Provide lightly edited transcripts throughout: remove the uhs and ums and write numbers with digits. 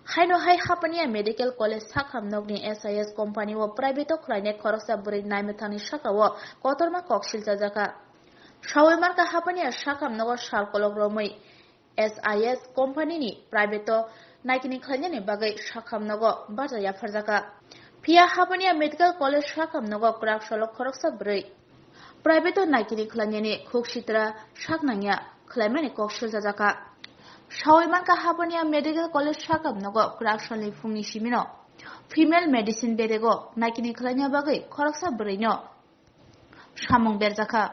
Haino hai hapania medical college sakham nogni SIS company wo private khlaine khoroksa bwrwi naimethani sakawo kotorma kokshil jajaka. Shawai marka hapania sakham nogo salkolok romoi SIS company ni private naikini khlaine bagai sakham nogo bajaya pharjaka. Pia hapania medical college sakham nogo krak salok khoroksa bwrwi private naikini khlaine khoksitra saknanya khlaimani kokshil jajaka. Shawai marka hapania medical college sakham nogo krak salni fungni simino female medicine berego naikini khlaina bagai khoroksa bwrwi no samung berjaka.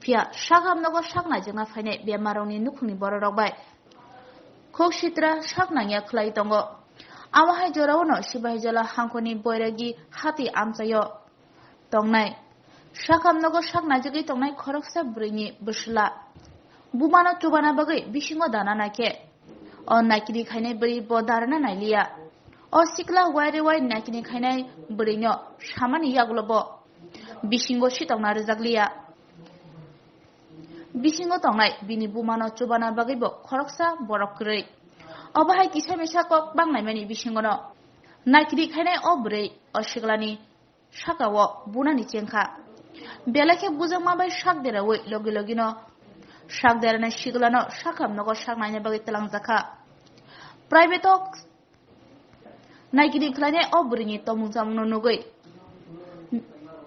Pia sakham nogo sakna jengna phainai bemaroni nukhungni borok bai khoksitra saknanya khlai tongo. Amahai jorao no sibahijala hangkoni boiragi hati amchayo tongnai sakham nogo sakna jegi tongnai khoroksa bwrwini bwsla bumano chubana bagai bisingo dana nake o naikini khainai bwri bo darana nailiya o sikla waire wai naikini khainai bwri no samani yaglobo bisingo sitongna rwjakliya bisingo tongnai bini bumano chubana bagai bo khoroksa borok krwi obahai kisa misa kok bangnai mani bisingo no naikini khainai o bwri o siklani sakawo bunani chengkha belake bujangma bai sakderawi logi logino sakderana siglano sakham nogo saknaina bagai telangjaka. Private naikini khlaine o bwrini tomungchamungno nugui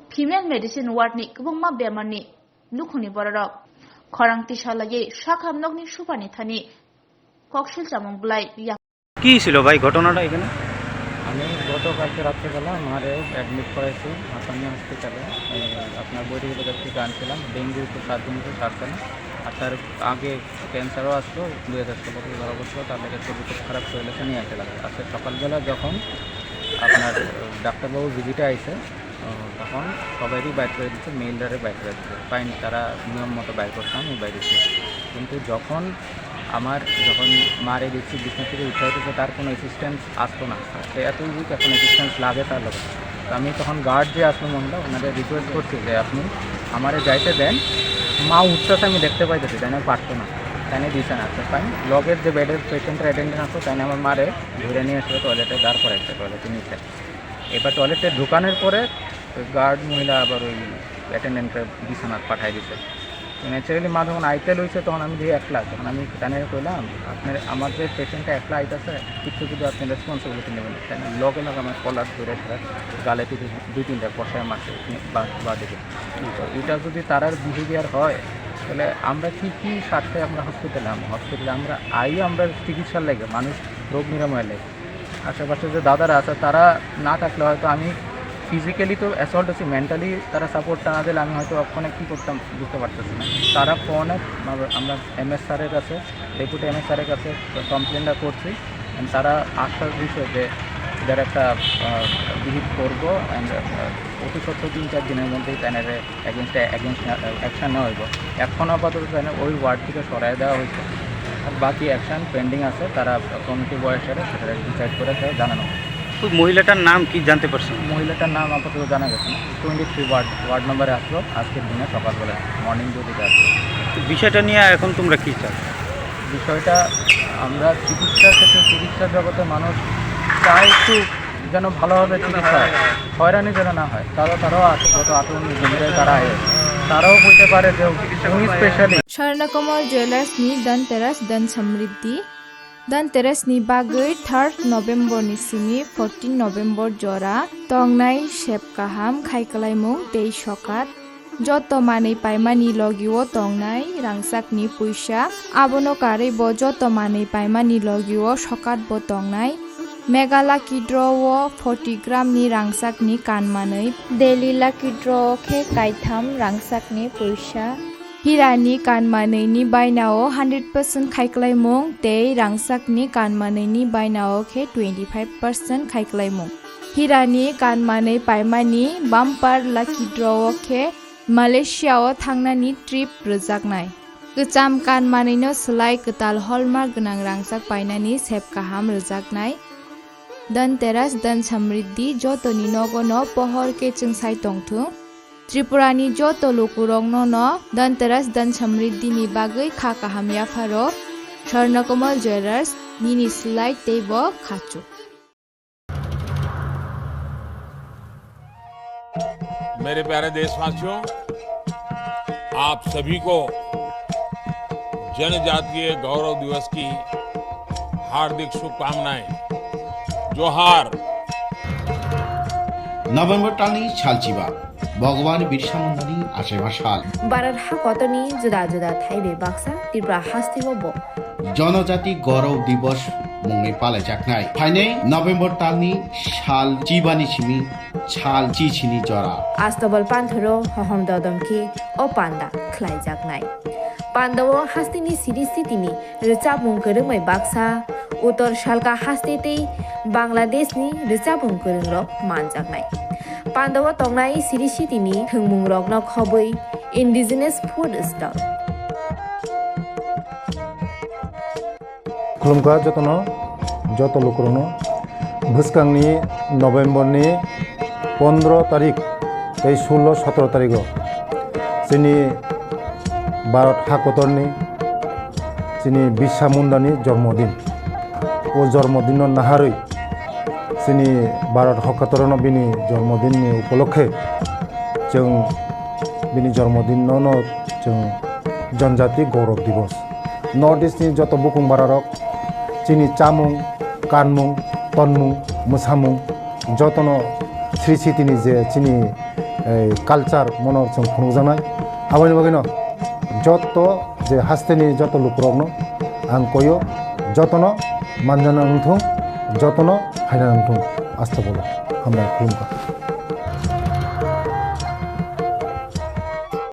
female medicine ward ni kubungma bemarni nukhuni borok khorang tisalagi sakham nogni supani thani kokshil chamung blai কি ছিল ভাই ঘটনাটা এখানে? আমি গতকালকে রাত্রেবেলা আমারে admit করাইছি হাসানি হসপিটালে। আপনার বৈরিক বাজার থেকে আনছিলাম। ডেঙ্গু তো 7 দিন থেকে সারছে না, আর তার আগে ক্যান্সারও আসলো 2016 থেকে ধরা পড়ছিল। তার লেগে শরীর খুব খারাপ হয়েছে, নিয়ে আসতে লাগে। আজকে সকালবেলা যখন আপনার ডাক্তারবাবু ভিজিটে আইছে তখন সবাইরই বাইর করে দিচ্ছে, মেইলদারে বাইর করে দিচ্ছে। পাইনি, তারা নিয়ম মতো বাইর করতাম, আমি বাইর দিচ্ছি। কিন্তু যখন মারে দেখছি বিছনা থেকে উঠে উঠেছে, তার কোনো অ্যাসিস্ট্যান্স আসতো না। সে এত উইক, এখন অ্যাসিস্ট্যান্স লাগে তার লোক। তো আমি তখন গার্ড যে আসলো মহিলা, ওনাদের রিকোয়েস্ট করছি যে আপনি আমারে যাইতে দেন, মা উঠতেছে আমি দেখতে পাইতেছি, তাই না পারতো না, তাই না দিয়েছে না। তো তাই লগের যে বেডের পেশেন্টের অ্যাটেন্ডেন্ট আসতো, তাই না আমার মারে ধরে নিয়ে আসলো টয়লেটে, দাঁড় করে একটা টয়লেটে নিচে। এবার টয়লেটে ঢুকানোর পরে গার্ড মহিলা আবার ওই অ্যাটেন্ডেন্টকে বিছানা পাঠাই দিছে। ন্যাচারালি মা যখন আইতে লইছে তখন আমি দিয়ে একলা, তখন আমি তাই কইলাম আপনার আমার যে পেশেন্টটা একলা আইতেছে কিছু যদি আপনি রেসপন্সিবিলিটি নেবেন, তাই না। লগে লগে আমার কলার ধরে গালে থেকে 2-3টা কষায় মারছে বা দিকে। তো এটা যদি তারার বিহেভিয়ার হয় তাহলে আমরা কী স্বার্থে আমরা হসপিটালে আমরা আমরা চিকিৎসার লাগে, মানুষ রোগ নিরাময় লাগে। আশেপাশে যে দাদারা আছে তারা না থাকলে হয়তো আমি ফিজিক্যালি তো অ্যাসল্ট হচ্ছি, মেন্টালি তারা সাপোর্টটা না দিলে আমি হয়তো ওখানে কী করতাম বুঝতে পারতেছি না। তারা ফোনে আমরা MS স্যারের কাছে, ডেপুটি MS স্যারের কাছে কমপ্লেনটা করছি। তারা আশ্বাস দিচ্ছে যে এদের একটা বিহিত করবো, অ্যান্ড অতি সত্য 3-4 দিনের মধ্যেই তাদের এগেনস্ট অ্যাকশান নেওয়া হইব। এখন আপাতত ওই ওয়ার্ড থেকে সরাই দেওয়া হয়েছে, আর বাকি অ্যাকশান পেন্ডিং আছে। তারা কমিটি বয়সের সেটা ডিসাইড করে জানানো। মহিলাটার নাম কি জানতে পারছেন? মহিলাটার নাম আপাতত জানা গেছে না। 23 ওয়ার্ড নম্বরে আসলো আজকের দিনে সকালবেলা, মর্নিং ডিউটিতে আসলো। বিষয়টা নিয়ে এখন তোমরা কী চাও? বিষয়টা আমরা চিকিৎসা জগতে মানুষ চায় একটু যেন ভালোভাবে চিকিৎসা হয়, হয়রানি যেন না হয়। তারাও আছে, গত 8-19 দিন ধরে তারাও বলতে পারে যে উনি স্পেশালি। স্বর্ণকমল জুয়েলার্সনি ধনতেরাস ধন সমৃদ্ধি धनतेरसनि बागै 3 नभेम्बरनि सिमी 14 नभेम्बर जरा तंगनाय सेबकाहाम खायख्लायमुं tei sokat joto manui paimani logiwo tongnai rangsakni puisa abono karei bo joto manui paimani logiwo sokat bo tongnai mega lucky draw o 40 gram ni rangsakni kanmanui daily lucky draw khe kaitham rangsakni puisa Hirani kanmanui bainao 100% खायख्लायमुं tei rangsakni kanmanui bainao khe 25% खायख्लायमुं. Hirani kanmanui paimani bumper lucky draw khe Malaysia o thangnani trip rwjaknai. Kecham kanmanui no slai ketal hallmark gonang rangsak painani sebkaham rwjaknai. Dhanteras dhan samriddhi jotoni nogono pohor ke chengsai tongthung. Tripurani joto lokurongno no Dhanteras dhan samriddhini bagui kha kaham yafaro Swarnakomal Jewelers nini slide tebo khachu. मेरे प्यारे देशवासियों, आप सभी को जनजातीय गौरव दिवस की हार्दिक शुभकामनाएं। जोहार। नवेम्बर टालनि सालचिबा भगवान बिरसा मुंडानि आसेमा साल भारत हाकतनि जुदा जुदा थाइबे बाक्सा त्रिपुरा हास्तिबो जनजाति गौरव दिवस मुङै पालायजाखनाय फाइनै नवेम्बर टालनि साल चिबानि सिमी साल चिचिनि जरा आस्तबल पान्थरो हहम ददमखि ओ पान्दा ख्लाइजाखनाय पान्दावो हास्तिनि सिरि सितिनि रचाबुं गोरोंमै बाक्सा उत्तर सालका हास्तेतै बांलादेशनि रचाबुं गोरोंरक मानजाखनाय पान्दावो तंनाय सिरि सितिनि थोंमुं रकनो खबै इन्डिजिनास फुड स्टल खुलुमगा जतनो जत लोकरनो भुसकांनि नवेम्बरनि 15 तारिख 16-17 तारिख जोंनि भारत हाकतरनि जोंनि बिरसा मुंडानि जन्मदिन ओ जन्मदिन नाहारै जोंनि भारत हाकतरनो बिनि जन्मदिननि उपलक्षे जों बिनि जन्मदिनावनो जों जनजाति गौरव दिवस नर्थ इस्टनि जत बुकुं बारारक जोंनि चामुं कानमुं तनमुं मोसामुं जतनो श्री सिटिनि जे जोंनि कालचार मनर जों खुंजानाय आबानि बागैनो जत जे हास्तेनि जत लुकरकनो आं कयो जतनो मानजाना नंथों जतनो हायना नंथों आस्था बोलो हामबाय खुलुमबाय।